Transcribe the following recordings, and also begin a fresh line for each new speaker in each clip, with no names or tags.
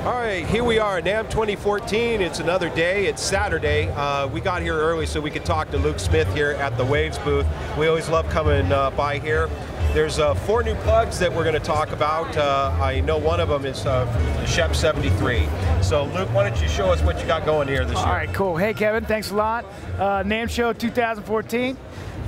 All right, here we are, NAMM 2014. It's another day. It's Saturday. We got here early so we could talk to Luke Smith here at the Waves booth. We always love coming by here. There's 4 new plugs that we're going to talk about. I know one of them is the Scheps 73. So Luke, why don't you show us what you got going here this year?
All right, cool. Hey Kevin, thanks a lot. NAMM Show 2014.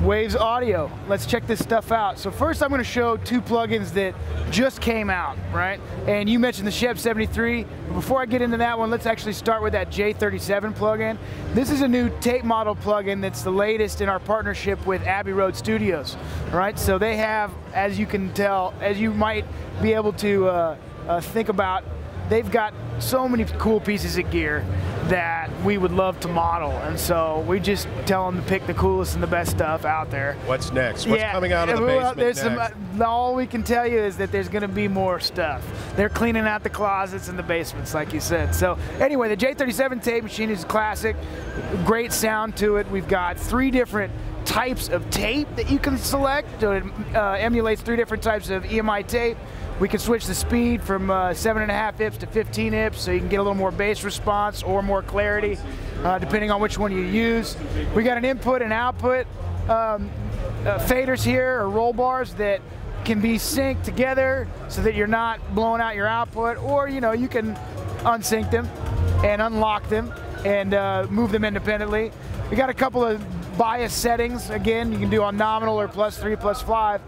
Waves Audio. Let's check this stuff out. So first I'm going to show 2 plugins that just came out, right? And you mentioned the Scheps 73. Before I get into that one, let's actually start with that J37 plugin. This is a new tape model plugin that's the latest in our partnership with Abbey Road Studios, right? So they have, as you can tell, as you might be able to think about, they've got so many cool pieces of gear that we would love to model, and so we just tell them to pick the coolest and the best stuff out there.
What's next? What's coming out of the basement next?
All we can tell you is that there's going to be more stuff. They're cleaning out the closets and the basements, like you said. So anyway, the J37 tape machine is classic, great sound to it. We've got 3 different types of tape that you can select. So it emulates 3 different types of EMI tape. We can switch the speed from 7.5 IPS to 15 IPS, so you can get a little more bass response or more clarity, depending on which one you use. We got an input and output faders here, or roll bars, that can be synced together so that you're not blowing out your output, or you can unsync them and unlock them and move them independently. We got a couple of bias settings, again, you can do on nominal or +3, +5.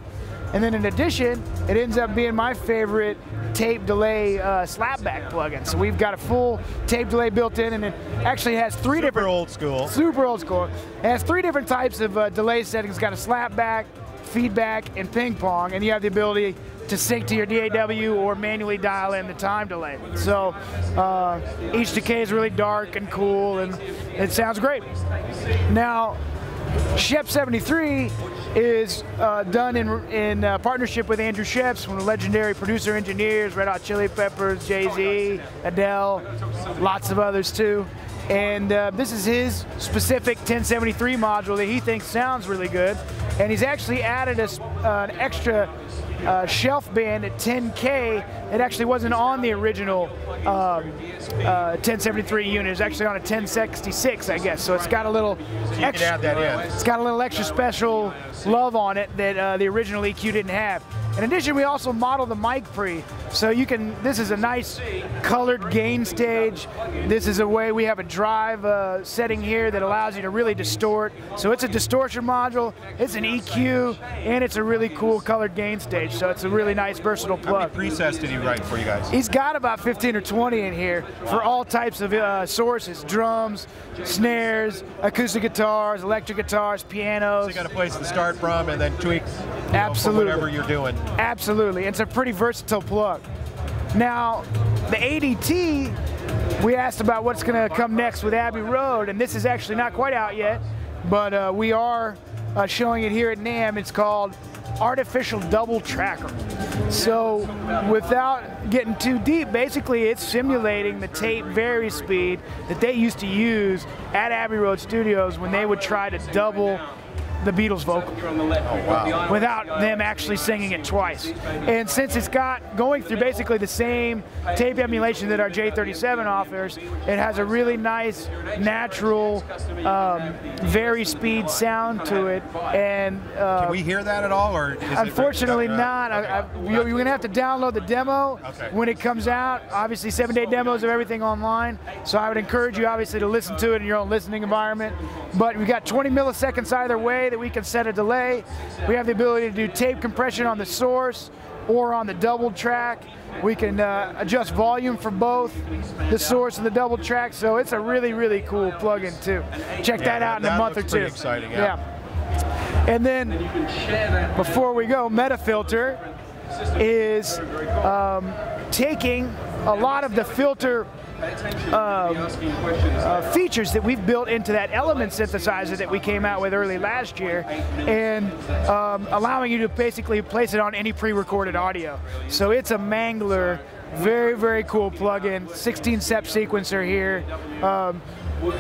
And then in addition, it ends up being my favorite tape delay slapback plugin. So we've got a full tape delay built in, and it actually has 3 different... Super old school. It has 3 different types of delay settings. It's got a slapback, feedback, and ping pong, and you have the ability to sync to your DAW or manually dial in the time delay. So each decay is really dark and cool, and it sounds great. Now, Scheps 73 is done in partnership with Andrew Scheps, one of the legendary producer engineers, Red Hot Chili Peppers, Jay-Z, Adele, lots of others too. And this is his specific 1073 module that he thinks sounds really good. And he's actually added an extra shelf band at 10K that actually wasn't on the original 1073 unit. It's actually on a 1066, I guess. So it's got a little extra,
add that in.
It's got a little extra special love on it that the original EQ didn't have. In addition, we also model the mic pre, so you can. This is a nice colored gain stage. This is a way we have a drive setting here that allows you to really distort. So it's a distortion module, it's an EQ, and it's a really cool colored gain stage. So it's a really nice versatile plug.
How many presets did he write for you guys?
He's got about 15 or 20 in here for all types of sources: drums, snares, acoustic guitars, electric guitars, pianos.
So you got a place to start from and then tweak.
Absolutely.
For whatever you're doing.
Absolutely. It's a pretty versatile plug. Now, the ADT, we asked about what's going to come next with Abbey Road, and this is actually not quite out yet, but we are showing it here at NAMM. It's called Artificial Double Tracker. So without getting too deep, basically it's simulating the tape vary speed that they used to use at Abbey Road Studios when they would try to double the Beatles vocal.
Oh, wow.
Without them actually singing it twice. And since it's got going through basically the same tape emulation that our J37 offers, it has a really nice, natural, very speed sound to it. And
can we hear that at all, or is
unfortunately not. You're going to have to download the demo when it comes out. Obviously, 7-day demos of everything online. So I would encourage you, obviously, to listen to it in your own listening environment. But we got 20 milliseconds either way that we can set a delay. We have the ability to do tape compression on the source or on the double track. We can adjust volume for both the source and the double track. So it's a really, really cool plugin too. Check that out in a month or 2.
Pretty exciting, yeah.
And then before we go, Metafilter is taking a lot of the filter features that we've built into that element synthesizer that we came out with early last year, and allowing you to basically place it on any pre-recorded audio. So it's a mangler Very, very cool plug-in. 16-step sequencer here.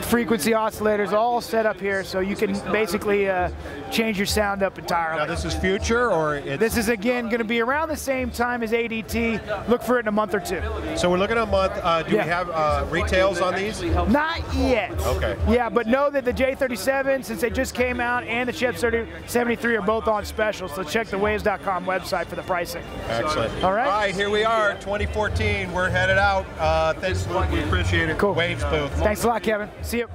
Frequency oscillators all set up here, so you can basically change your sound up entirely.
Now this is future, or
this is again going to be around the same time as ADT. Look for it in a month or two.
So we're looking at a month. Do we have retails on these?
Not yet.
Okay.
Yeah, but know that the J37, since they just came out, and the Scheps 73 are both on special. So check the waves.com website for the pricing.
Excellent.
All right.
All right, here we are, 2014. We're headed out. Thanks, Luke. We appreciate it.
Cool.
Waves booth.
Thanks a lot, Kevin. See you.